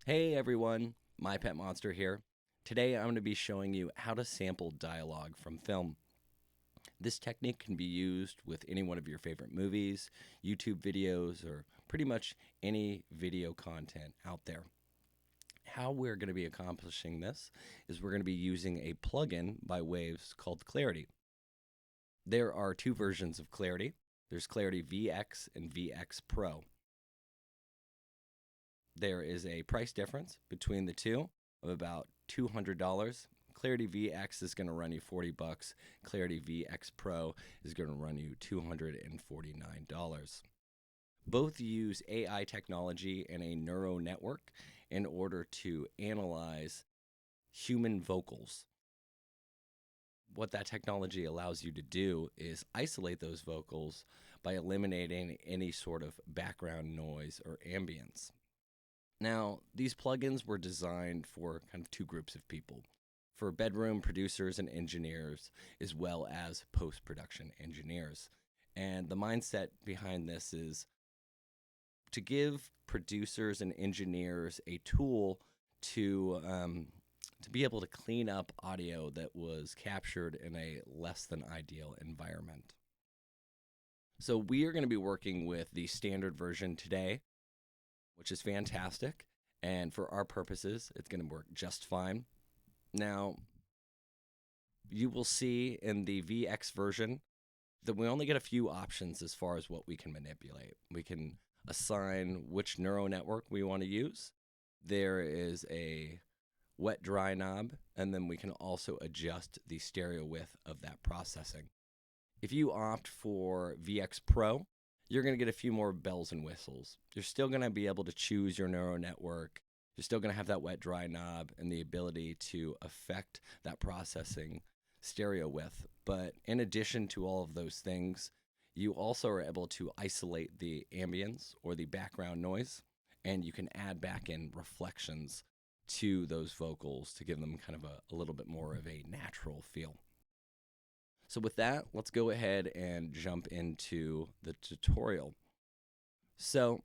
Hey everyone, My Pet Monster here. Today I'm going to be showing you how to sample dialogue from film. This technique can be used with any one of your favorite movies, YouTube videos, or pretty much any video content out there. How we're going to be accomplishing this is we're going to be using a plugin by Waves called Clarity. There are two versions of Clarity. There's Clarity VX and VX Pro. There is a price difference between the two of about $200. Clarity VX is going to run you $40. Clarity VX Pro is going to run you $249. Both use AI technology and a neural network in order to analyze human vocals. What that technology allows you to do is isolate those vocals by eliminating any sort of background noise or ambience. Now, these plugins were designed for kind of two groups of people, for bedroom producers and engineers, as well as post-production engineers. And the mindset behind this is to give producers and engineers a tool to be able to clean up audio that was captured in a less than ideal environment. So we are going to be working with the standard version today, which is fantastic. And for our purposes, it's going to work just fine. Now, you will see in the VX version that we only get a few options as far as what we can manipulate. We can assign which neural network we want to use. There is a wet dry knob, and then we can also adjust the stereo width of that processing. If you opt for VX Pro, you're going to get a few more bells and whistles. You're still going to be able to choose your neural network. You're still going to have that wet dry knob and the ability to affect that processing stereo width. But in addition to all of those things, you also are able to isolate the ambience or the background noise, and you can add back in reflections to those vocals to give them kind of a little bit more of a natural feel. So with that, let's go ahead and jump into the tutorial. So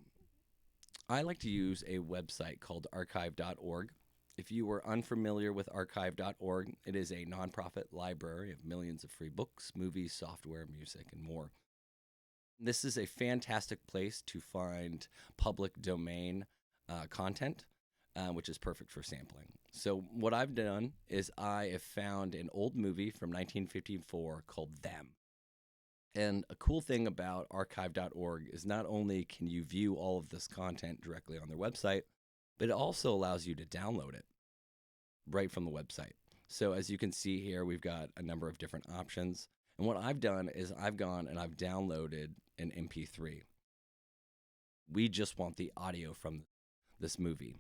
I like to use a website called archive.org. If you are unfamiliar with archive.org, it is a nonprofit library of millions of free books, movies, software, music, and more. This is a fantastic place to find public domain content, which is perfect for sampling. So what I've done is I have found an old movie from 1954 called Them. And a cool thing about archive.org is not only can you view all of this content directly on their website, but it also allows you to download it right from the website. So as you can see here, we've got a number of different options. And what I've done is I've gone and I've downloaded an MP3. We just want the audio from this movie.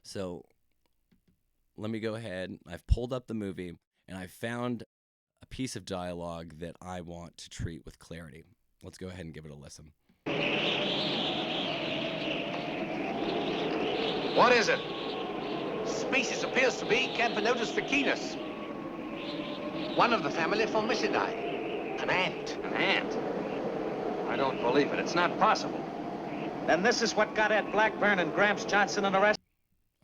So let me go ahead. I've pulled up the movie and I found a piece of dialogue that I want to treat with clarity. Let's go ahead and give it a listen. What is it? Species appears to be Camponotus fichinus. One of the family Formicidae. An ant. An ant? I don't believe it. It's not possible. Then this is what got Ed Blackburn and Gramps Johnson and the rest.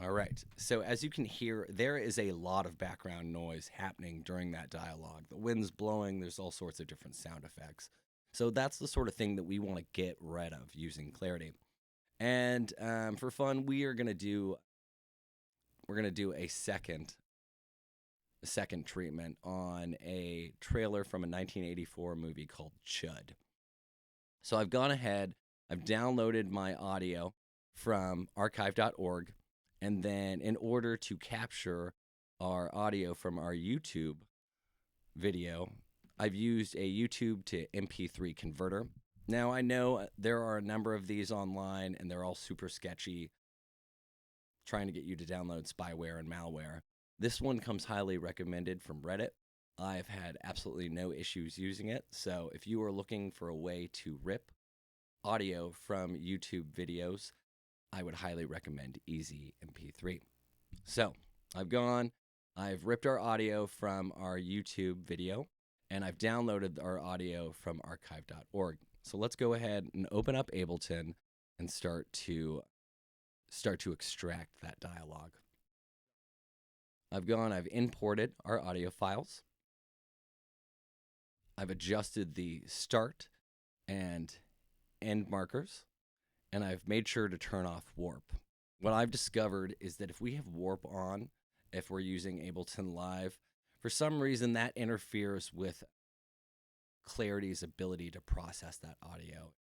All right. So as you can hear, there is a lot of background noise happening during that dialogue. The wind's blowing. There's all sorts of different sound effects. So that's the sort of thing that we want to get rid of using Clarity. And for fun, we're gonna do a second treatment on a trailer from a 1984 movie called Chud. So I've gone ahead, I've downloaded my audio from archive.org, and then in order to capture our audio from our YouTube video, I've used a YouTube to MP3 converter. Now, I know there are a number of these online, and they're all super sketchy, trying to get you to download spyware and malware. This one comes highly recommended from Reddit. I've had absolutely no issues using it, so if you are looking for a way to rip audio from YouTube videos, I would highly recommend Easy MP3. So, I've ripped our audio from our YouTube video, and I've downloaded our audio from archive.org. So let's go ahead and open up Ableton and start to start to extract that dialogue. I've imported our audio files. I've adjusted the start and end markers, and I've made sure to turn off warp. What I've discovered is that if we have warp on, if we're using Ableton Live, for some reason that interferes with Clarity's ability to process that audio.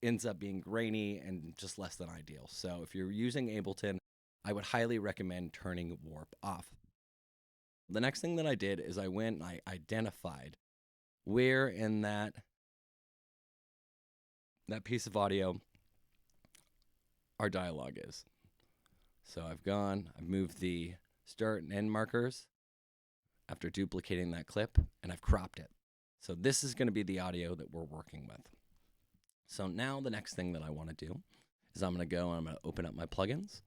Ends up being grainy and just less than ideal. So if you're using Ableton, I would highly recommend turning warp off. The next thing that I did is I went and I identified where in that piece of audio our dialogue is. So I've moved the start and end markers after duplicating that clip, and I've cropped it. So this is going to be the audio that we're working with. So now the next thing that I want to do is I'm going to go and I'm going to open up my plugins.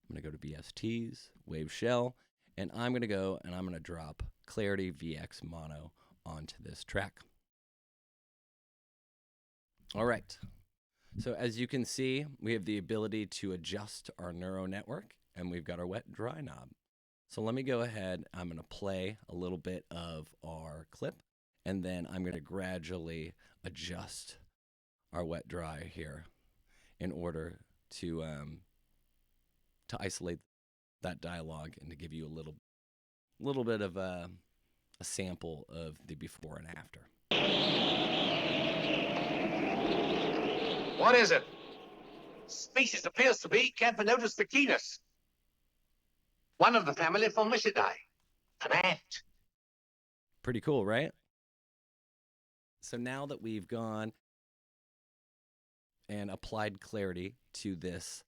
I'm going to go to BSTs, Wave Shell, and I'm going to go and I'm going to drop Clarity VX Mono onto this track. All right. So as you can see, we have the ability to adjust our neural network, and we've got our wet dry knob. So let me go ahead. I'm going to play a little bit of our clip, and then I'm going to gradually adjust our wet dry here in order to isolate that dialogue and to give you a little bit of a sample of the before and after. What is it? Species appears to be Camponotus fichinus. One of the family Formicidae. An ant. Pretty cool, right? So now that we've gone and applied clarity to this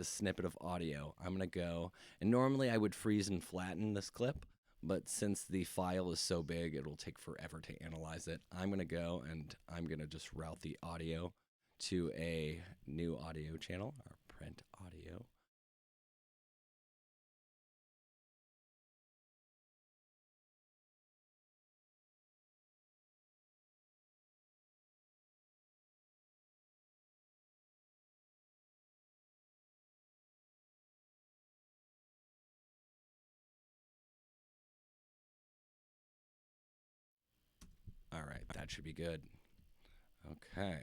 snippet of audio, I'm going to go, and normally I would freeze and flatten this clip, but since the file is so big, it'll take forever to analyze it. I'm going to go and I'm going to just route the audio to a new audio channel, our print audio. All right, that should be good. Okay.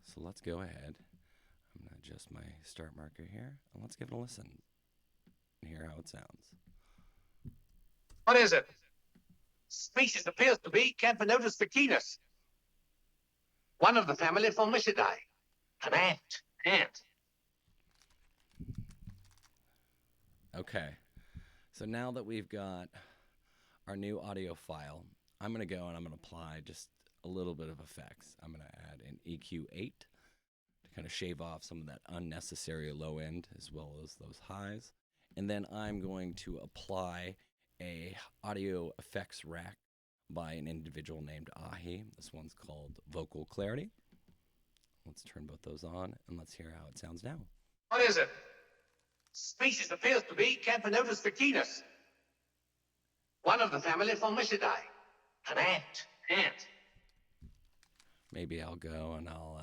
So let's go ahead. I'm going to adjust my start marker here, and let's give it a listen and hear how it sounds. What is it? Species appears to be Camponotus fichinus. One of the family Formicidae. An ant. Ant. Okay. So now that we've got our new audio file, I'm going to go and I'm going to apply just a little bit of effects. I'm going to add an EQ8 to kind of shave off some of that unnecessary low end as well as those highs. And then I'm going to apply a audio effects rack by an individual named Ahi. This one's called Vocal Clarity. Let's turn both those on and let's hear how it sounds now. What is it? Species appears to be Camponotus fichinus. One of the family Formicidae. An ant. Ant. Maybe I'll go and I'll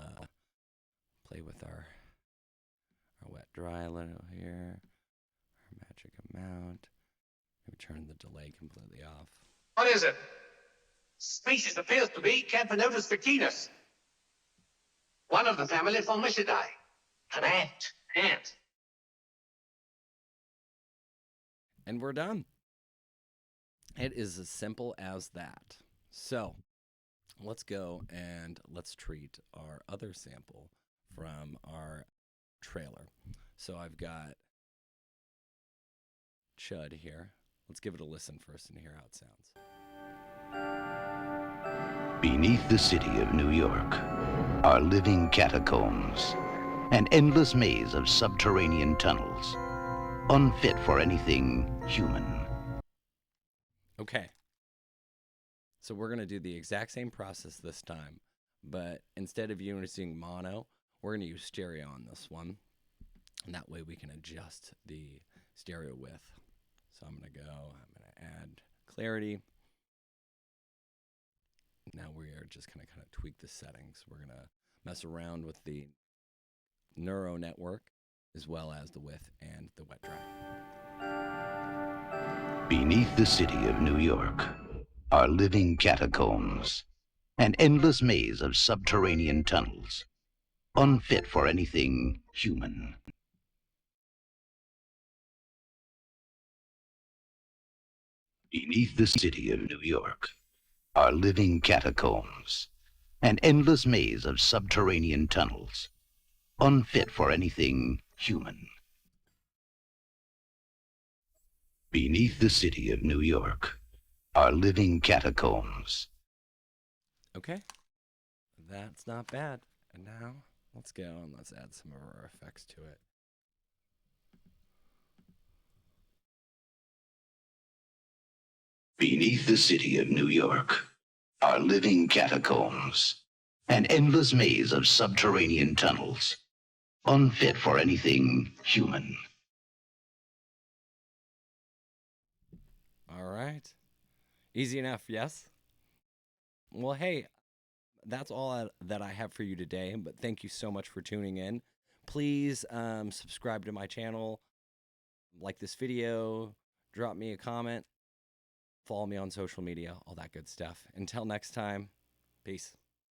play with our wet dry a little here, our magic amount. Maybe turn the delay completely off. What is it? Species appears to be Camponotus fichinus. One of the family Formicidae. An ant. Ant. And we're done. It is as simple as that. So let's go and let's treat our other sample from our trailer. So I've got Chud here. Let's give it a listen first and hear how it sounds. Beneath the city of New York are living catacombs, an endless maze of subterranean tunnels, unfit for anything human. Okay. So we're going to do the exact same process this time, but instead of using mono, we're going to use stereo on this one. And that way we can adjust the stereo width. So I'm going to add clarity. Now we are just going to kind of tweak the settings. We're going to mess around with the neuro network as well as the width and the wet dry. Beneath the city of New York are living catacombs, an endless maze of subterranean tunnels, unfit for anything human. Beneath the city of New York are living catacombs, an endless maze of subterranean tunnels, unfit for anything human. Beneath the city of New York are living catacombs. Okay, that's not bad. And now let's go and let's add some of our effects to it. Beneath the city of New York are living catacombs, an endless maze of subterranean tunnels, unfit for anything human. All right. Easy enough, yes? Well, hey, that's all that I have for you today, but thank you so much for tuning in. Please subscribe to my channel, like this video, drop me a comment, follow me on social media, all that good stuff. Until next time, peace.